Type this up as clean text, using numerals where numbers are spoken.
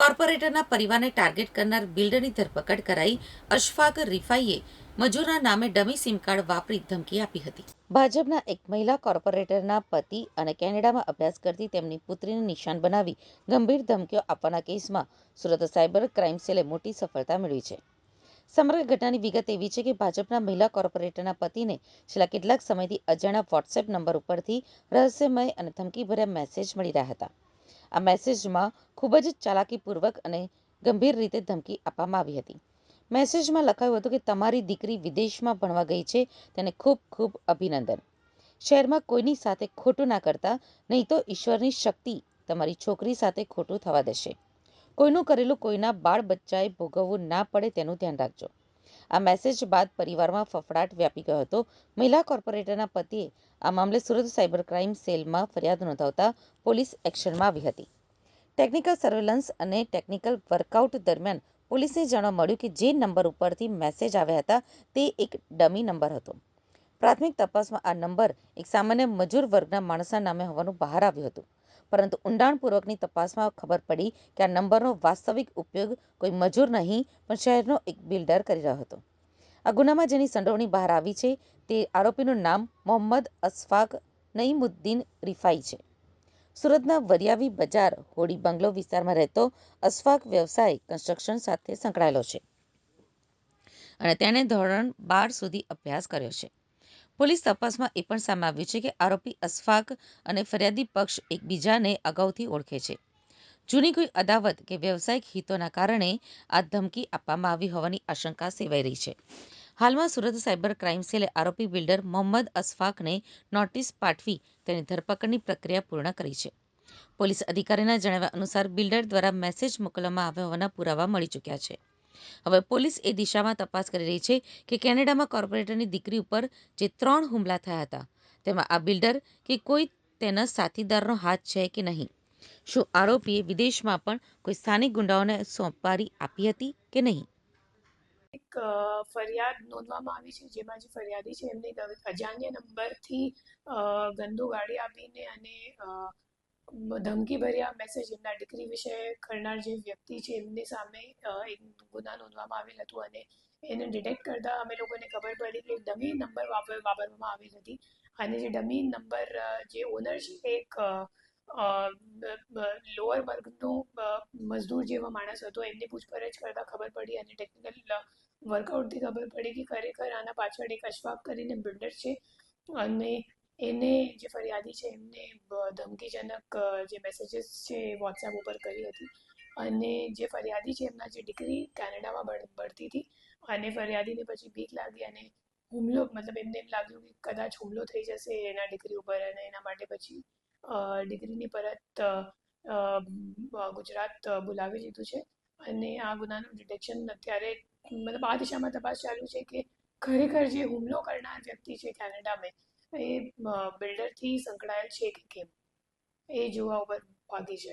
કોર્પોરેટરના પરિવારને ટાર્ગેટ કરનાર બિલ્ડરની ધરપકડ કરાઈ. અશફાક રિફાઈએ મજૂરના નામે ડમી સિમ કાર્ડ વાપરી ધમકી આપી હતી. ભાજપના એક મહિલા કોર્પોરેટરના પતિ અને કેનેડામાં અભ્યાસ કરતી તેમની પુત્રીને નિશાન બનાવી ગંભીર ધમકીઓ આપવાના કેસમાં સુરત સાયબર ક્રાઇમ સેલે મોટી સફળતા મેળવી છે. સમગ્ર ઘટનાની વિગત એવી છે કે ભાજપના મહિલા કોર્પોરેટરના પતિને છેલ્લા કેટલાક સમયથી અજાણ્યા વોટ્સએપ નંબર ઉપરથી રહસ્યમય અને ધમકીભર્યા મેસેજ મળી રહ્યા હતા. આ મેસેજમાં ખૂબ જ ચાલાકીપૂર્વક અને ગંભીર રીતે ધમકી આપવામાં આવી હતી. મેસેજમાં લખાયું હતું કે તમારી દીકરી વિદેશમાં ભણવા ગઈ છે, તેને ખૂબ ખૂબ અભિનંદન. શહેરમાં કોઈની સાથે ખોટું ના કરતા, નહીં તો ઈશ્વરની શક્તિ તમારી છોકરી સાથે ખોટું થવા દેશે. કોઈનું કરેલું કોઈના બાળ બચ્ચાએ ભોગવવું ના પડે તેનું ધ્યાન રાખજો. આ મેસેજ બાદ પરિવારમાં ફફડાટ વ્યાપી ગયો હતો. મહિલા કોર્પોરેટરના પતિએ આ મામલે સુરત સાયબર ક્રાઇમ સેલમાં ફરિયાદ નોંધાવતા પોલીસ એક્શનમાં આવી હતી. ટેકનિકલ સર્વેલન્સ અને ટેકનિકલ વર્કઆઉટ દરમિયાન પોલીસને જાણવા મળ્યું કે જે નંબર ઉપરથી મેસેજ આવ્યા હતા તે એક ડમી નંબર હતો. પ્રાથમિક તપાસમાં આ નંબર એક સામાન્ય મજૂર વર્ગના માણસના નામે હોવાનું બહાર આવ્યું હતું, પરંતુ ઊંડાણપૂર્વકની તપાસમાં ખબર પડી કે આ નંબરનો વાસ્તવિક ઉપયોગ કોઈ મજૂર નહીં પણ શહેરનો એક બિલ્ડર કરી રહ્યો હતો. આ ગુનામાં જેની સંડોવણી બહાર આવી છે તે આરોપીનું નામ મોહમ્મદ અશફાક નઈમુદ્દીન રિફાઈ છે. સુરતના વરિયાવી બજાર હોડી બંગલો વિસ્તારમાં રહેતો અશફાક વ્યવસાય કન્સ્ટ્રક્શન સાથે સંકળાયેલો છે અને તેણે ધોરણ 12 સુધી અભ્યાસ કર્યો છે. પોલીસ તપાસમાં એ પણ સામે આવ્યું છે કે આરોપી અશફાક અને ફરિયાદી પક્ષ એકબીજાને અગાઉથી ઓળખે છે. જૂની કોઈ અદાવત કે વ્યવસાયિક હિતોના કારણે આ ધમકી આપવામાં આવી હોવાની આશંકા સેવાઈ રહી છે. હાલમાં સુરત સાયબર ક્રાઇમ સેલે આરોપી બિલ્ડર મોહમ્મદ અશફાકને નોટિસ પાઠવી તેની ધરપકડની પ્રક્રિયા પૂર્ણ કરી છે. પોલીસ અધિકારીના જણાવ્યા અનુસાર બિલ્ડર દ્વારા મેસેજ મોકલવામાં આવ્યા હોવાના પુરાવા મળી ચૂક્યા છે. હવે પોલીસ એ દિશામાં તપાસ કરી રહી છે કે કેનેડામાં કોર્પોરેટરની દીકરી ઉપર જે 3 હુમલા થયા હતા તેમાં આ બિલ્ડર કે કોઈ તેના સાથીદારનો હાથ છે કે નહીં. શું આરોપીએ વિદેશમાં પણ કોઈ સ્થાનિક ગુંડાઓને સોંપારી આપી હતી કે નહીં. એક ફરિયાદ નોંધવામાં આવી છે, જેમાં જે ફરિયાદી છે એમની અજાણ્યા નંબરથી ગંદુ ગાડી આપીને અને ધમકીભર્યા મેસેજ એમના દીકરી વિશે કરનાર જે વ્યક્તિ છે એમની સામે એક ગુના નોંધવામાં આવેલ હતું અને એને ડિટેક્ટ કરતા અમે લોકોને ખબર પડી કે ડમી નંબર વાપરવામાં આવેલ હતી અને જે ડમી નંબર જે ઓનર છે એક લોઅર વર્ગનું મજદૂર જેવા માણસ હતો. એમની પૂછપરછ કરતા ખબર પડી અને ટેકનિકલ વર્કઆઉટથી ખબર પડી કે ખરેખર આના પાછળ એક અશફાક કરીને બિલ્ડર છે અને એને જે ફરિયાદી છે એમને ધમકીજનક જે મેસેજીસ છે એ વોટ્સએપ ઉપર કરી હતી અને જે ફરિયાદી છે એમના જે દીકરી કેનેડામાં ભણતી હતી અને ફરિયાદીને પછી બીક લાગી અને હુમલો મતલબ એમને એમ લાગ્યું કે કદાચ હુમલો થઈ જશે એના દીકરી ઉપર અને એના માટે પછી દીકરીની પરત ગુજરાત બોલાવી લીધું છે અને આ ગુનાનું ડિટેક્શન અત્યારે મતલબ આ દિશામાં તપાસ ચાલુ છે કે ખરેખર જે હુમલો કરનાર વ્યક્તિ છે કેનેડામાં એ બિલ્ડરથી સંકળાયેલ છે કે કેમ એ જોવા ઉપર ભાગી છે.